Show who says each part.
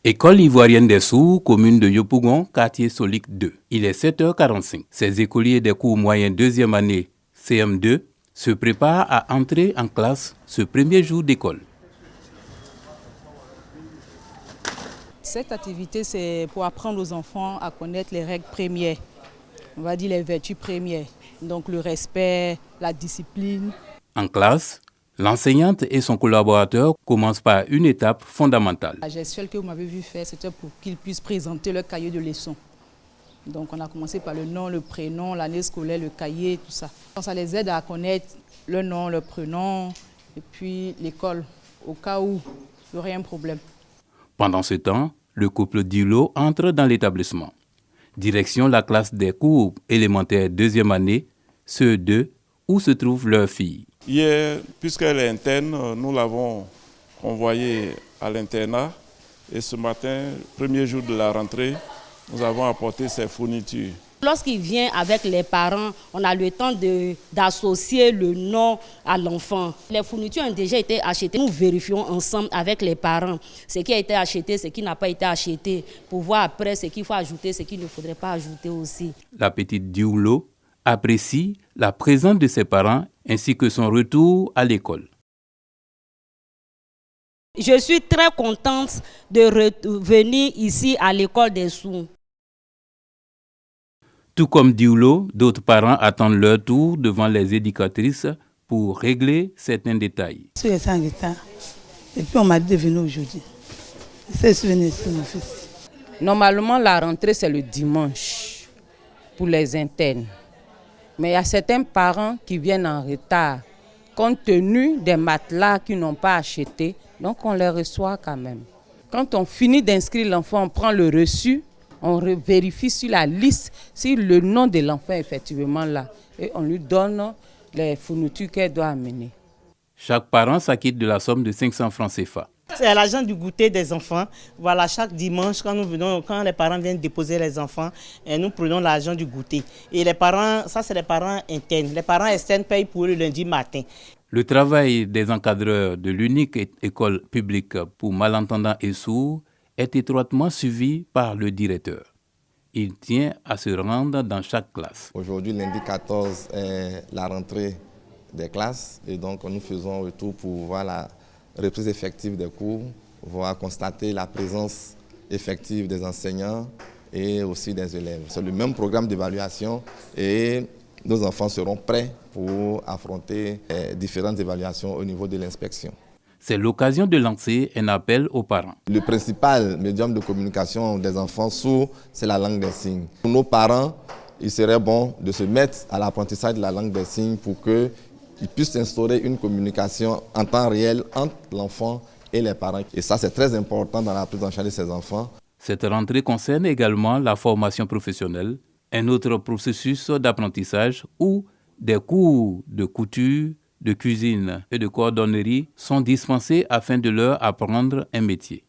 Speaker 1: École ivoirienne des sourds, commune de Yopougon, quartier Solik 2. Il est 7h45. Ces écoliers des cours moyens deuxième année CM2 se préparent à entrer en classe ce premier jour d'école.
Speaker 2: Cette activité, c'est pour apprendre aux enfants à connaître les règles premières, on va dire les vertus premières, donc le respect, la discipline.
Speaker 1: En classe, l'enseignante et son collaborateur commencent par une étape fondamentale.
Speaker 2: La gestuelle que vous m'avez vu faire, c'était pour qu'ils puissent présenter leur cahier de leçons. Donc on a commencé par le nom, le prénom, l'année scolaire, le cahier, tout ça. Ça les aide à connaître le nom, le prénom et puis l'école, au cas où il y aurait un problème.
Speaker 1: Pendant ce temps, le couple Dilo entre dans l'établissement. Direction la classe des cours élémentaires deuxième année, CE2, où se trouve leur fille.
Speaker 3: Hier, puisqu'elle est interne, nous l'avons envoyée à l'internat. Et ce matin, premier jour de la rentrée, nous avons apporté ses fournitures.
Speaker 4: Lorsqu'il vient avec les parents, on a le temps d'associer le nom à l'enfant. Les fournitures ont déjà été achetées. Nous vérifions ensemble avec les parents ce qui a été acheté, ce qui n'a pas été acheté, pour voir après ce qu'il faut ajouter, ce qu'il ne faudrait pas ajouter aussi.
Speaker 1: La petite Dioulo apprécie la présence de ses parents ainsi que son retour à l'école.
Speaker 4: Je suis très contente de revenir ici à l'école des sourds.
Speaker 1: Tout comme Dioulo, d'autres parents attendent leur tour devant les éducatrices pour régler certains détails.
Speaker 5: Je suis en retard. Et puis on m'a dit de venir aujourd'hui. Je suis venu ici, mon fils.
Speaker 6: Normalement, la rentrée, c'est le dimanche pour les internes. Mais il y a certains parents qui viennent en retard, compte tenu des matelas qu'ils n'ont pas achetés. Donc on les reçoit quand même. Quand on finit d'inscrire l'enfant, on prend le reçu. On vérifie sur la liste si le nom de l'enfant est effectivement là. Et on lui donne les fournitures qu'elle doit amener.
Speaker 1: Chaque parent s'acquitte de la somme de 500 francs CFA.
Speaker 7: C'est l'argent du goûter des enfants. Voilà, chaque dimanche, quand les parents viennent déposer les enfants, nous prenons l'argent du goûter. Et les parents, ça c'est les parents internes. Les parents externes payent pour le lundi matin.
Speaker 1: Le travail des encadreurs de l'unique école publique pour malentendants et sourds est étroitement suivi par le directeur. Il tient à se rendre dans chaque classe.
Speaker 8: Aujourd'hui, lundi 14, est la rentrée des classes et donc nous faisons un retour pour voir la reprise effective des cours, voir constater la présence effective des enseignants et aussi des élèves. C'est le même programme d'évaluation et nos enfants seront prêts pour affronter différentes évaluations au niveau de l'inspection.
Speaker 1: C'est l'occasion de lancer un appel aux parents.
Speaker 8: Le principal médium de communication des enfants sourds, c'est la langue des signes. Pour nos parents, il serait bon de se mettre à l'apprentissage de la langue des signes pour qu'ils puissent instaurer une communication en temps réel entre l'enfant et les parents. Et ça, c'est très important dans la prise en charge de ces enfants.
Speaker 1: Cette rentrée concerne également la formation professionnelle, un autre processus d'apprentissage où des cours de couture, de cuisine et de cordonnerie sont dispensés afin de leur apprendre un métier.